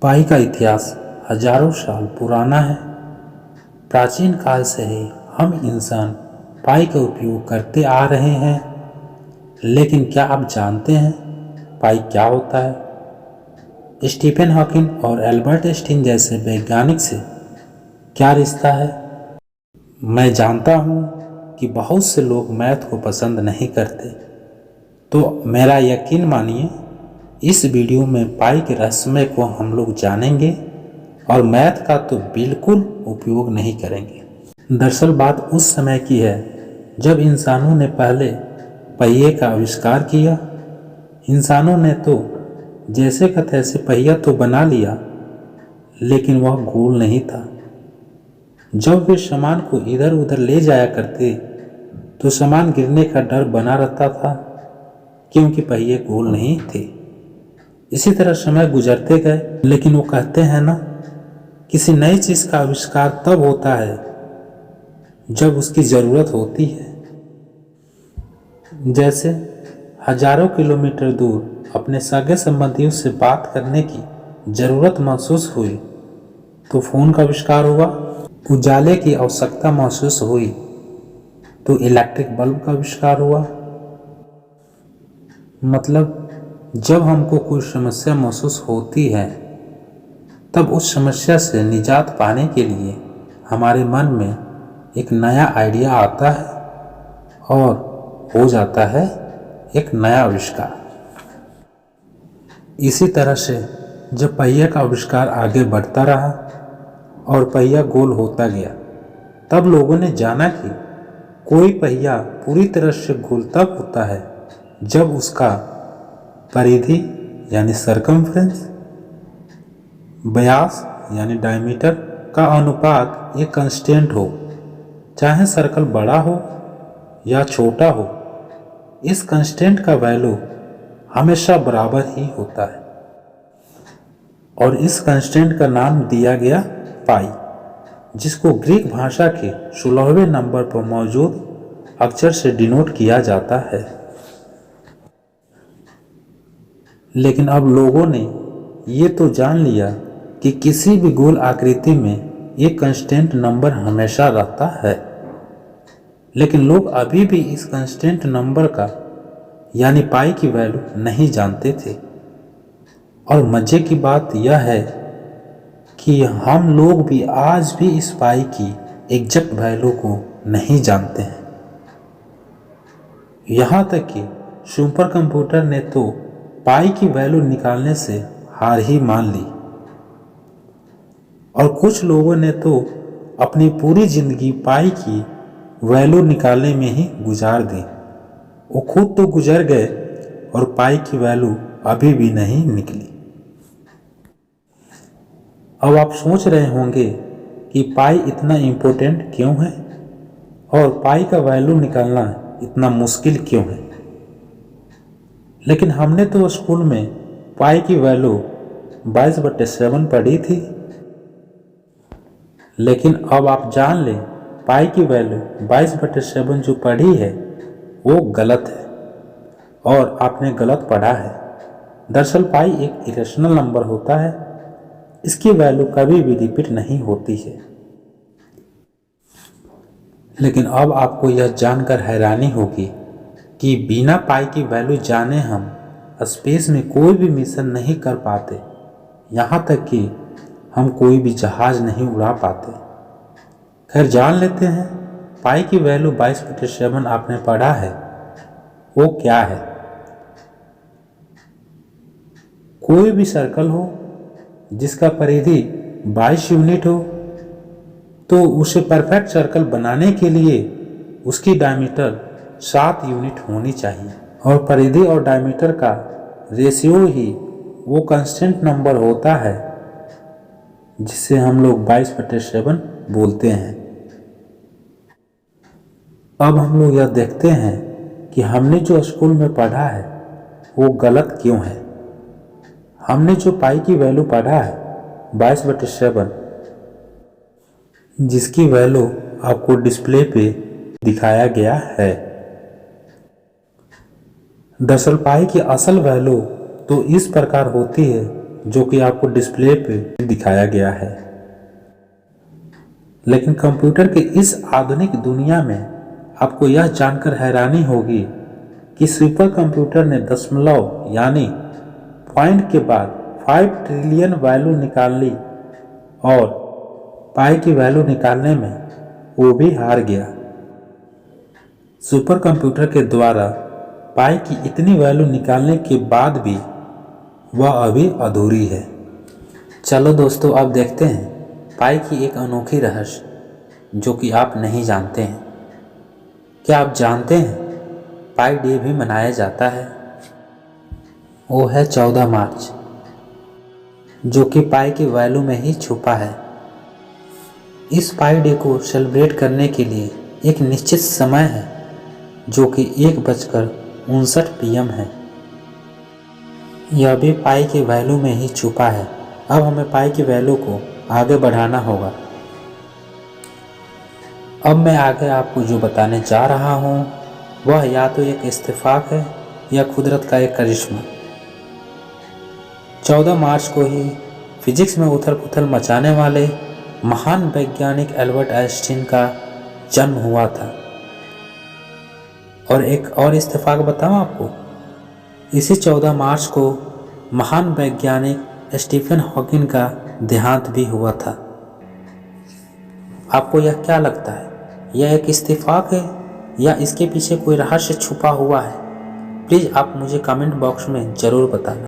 पाई का इतिहास हजारों साल पुराना है। प्राचीन काल से ही हम इंसान पाई का उपयोग करते आ रहे हैं। लेकिन क्या आप जानते हैं पाई क्या होता है? स्टीफन हॉकिंग और एल्बर्ट आइंस्टीन जैसे वैज्ञानिक से क्या रिश्ता है? मैं जानता हूँ कि बहुत से लोग मैथ को पसंद नहीं करते, तो मेरा यकीन मानिए, इस वीडियो में पाई के रहस्यमय को हम लोग जानेंगे और मैथ का तो बिल्कुल उपयोग नहीं करेंगे। दरअसल बात उस समय की है जब इंसानों ने पहले पहिए का आविष्कार किया। इंसानों ने तो जैसे का तैसे पहिया तो बना लिया, लेकिन वह गोल नहीं था। जब वे सामान को इधर उधर ले जाया करते तो सामान गिरने का डर बना रहता था, क्योंकि पहिए गोल नहीं थे। इसी तरह समय गुजरते गए, लेकिन वो कहते हैं ना, किसी नई चीज का आविष्कार तब होता है जब उसकी जरूरत होती है। जैसे हजारों किलोमीटर दूर अपने सगे संबंधियों से बात करने की जरूरत महसूस हुई तो फोन का आविष्कार हुआ। उजाले की आवश्यकता महसूस हुई तो इलेक्ट्रिक बल्ब का आविष्कार हुआ। मतलब जब हमको कोई समस्या महसूस होती है तब उस समस्या से निजात पाने के लिए हमारे मन में एक नया आइडिया आता है और हो जाता है एक नया आविष्कार। इसी तरह से जब पहिए का आविष्कार आगे बढ़ता रहा और पहिया गोल होता गया, तब लोगों ने जाना कि कोई पहिया पूरी तरह से गोल तब होता है जब उसका परिधि यानी सरकमफ्रेंस, व्यास यानी डायमीटर का अनुपात एक कांस्टेंट हो। चाहे सर्कल बड़ा हो या छोटा हो, इस कांस्टेंट का वैल्यू हमेशा बराबर ही होता है और इस कांस्टेंट का नाम दिया गया पाई, जिसको ग्रीक भाषा के 16वें नंबर पर मौजूद अक्षर से डिनोट किया जाता है। लेकिन अब लोगों ने ये तो जान लिया कि किसी भी गोल आकृति में एक कांस्टेंट नंबर हमेशा रहता है, लेकिन लोग अभी भी इस कांस्टेंट नंबर का यानी पाई की वैल्यू नहीं जानते थे। और मजे की बात यह है कि हम लोग भी आज भी इस पाई की एग्जैक्ट वैल्यू को नहीं जानते हैं। यहाँ तक कि सुपर कंप्यूटर ने तो पाई की वैल्यू निकालने से हार ही मान ली और कुछ लोगों ने तो अपनी पूरी जिंदगी पाई की वैल्यू निकालने में ही गुजार दी। वो खुद तो गुजर गए और पाई की वैल्यू अभी भी नहीं निकली। अब आप सोच रहे होंगे कि पाई इतना इम्पोर्टेंट क्यों है और पाई का वैल्यू निकालना इतना मुश्किल क्यों है। लेकिन हमने तो स्कूल में पाई की वैल्यू 22/7 पढ़ी थी। लेकिन अब आप जान लें, पाई की वैल्यू 22/7 जो पढ़ी है वो गलत है और आपने गलत पढ़ा है। दरअसल पाई एक इरेशनल नंबर होता है, इसकी वैल्यू कभी भी रिपीट नहीं होती है। लेकिन अब आपको यह जानकर हैरानी होगी कि बिना पाई की वैल्यू जाने हम स्पेस में कोई भी मिशन नहीं कर पाते, यहाँ तक कि हम कोई भी जहाज नहीं उड़ा पाते। खैर, जान लेते हैं पाई की वैल्यू 22/7 आपने पढ़ा है वो क्या है। कोई भी सर्कल हो जिसका परिधि 22 यूनिट हो, तो उसे परफेक्ट सर्कल बनाने के लिए उसकी डायमीटर 7 यूनिट होनी चाहिए और परिधि और डायमीटर का रेशियो ही वो कांस्टेंट नंबर होता है जिसे हम लोग 22/7 बोलते हैं। अब हम लोग यह देखते हैं कि हमने जो स्कूल में पढ़ा है वो गलत क्यों है। हमने जो पाई की वैल्यू पढ़ा है 22/7, जिसकी वैल्यू आपको डिस्प्ले पे दिखाया गया है, दरअसल पाई की असल वैल्यू तो इस प्रकार होती है जो कि आपको डिस्प्ले पे दिखाया गया है। लेकिन कंप्यूटर के इस आधुनिक दुनिया में आपको यह जानकर हैरानी होगी कि सुपर कंप्यूटर ने दशमलव यानी पॉइंट के बाद 5 ट्रिलियन वैल्यू निकाल ली और पाई की वैल्यू निकालने में वो भी हार गया। सुपर कंप्यूटर के द्वारा पाई की इतनी वैल्यू निकालने के बाद भी वह अभी अधूरी है। चलो दोस्तों, अब देखते हैं पाई की एक अनोखी रहस्य जो कि आप नहीं जानते हैं। क्या आप जानते हैं पाई डे भी मनाया जाता है? वो है 14 मार्च, जो कि पाई की वैल्यू में ही छुपा है। इस पाई डे को सेलिब्रेट करने के लिए एक निश्चित समय है जो कि 1:59 PM है। यह भी पाई की वैल्यू में ही छुपा है। अब हमें पाई की वैल्यू को आगे बढ़ाना होगा। अब मैं आगे आपको जो बताने जा रहा हूँ वह या तो एक इत्तेफाक है या कुदरत का एक करिश्मा। 14 मार्च को ही फिजिक्स में उथल पुथल मचाने वाले महान वैज्ञानिक एल्बर्ट आइंस्टीन का जन्म हुआ था। और एक और इत्तेफाक बताऊं आपको, इसी 14 मार्च को महान वैज्ञानिक स्टीफन हॉकिंग का देहांत भी हुआ था। आपको यह क्या लगता है, यह एक इत्तेफाक है या इसके पीछे कोई रहस्य छुपा हुआ है? प्लीज़ आप मुझे कमेंट बॉक्स में ज़रूर बताना।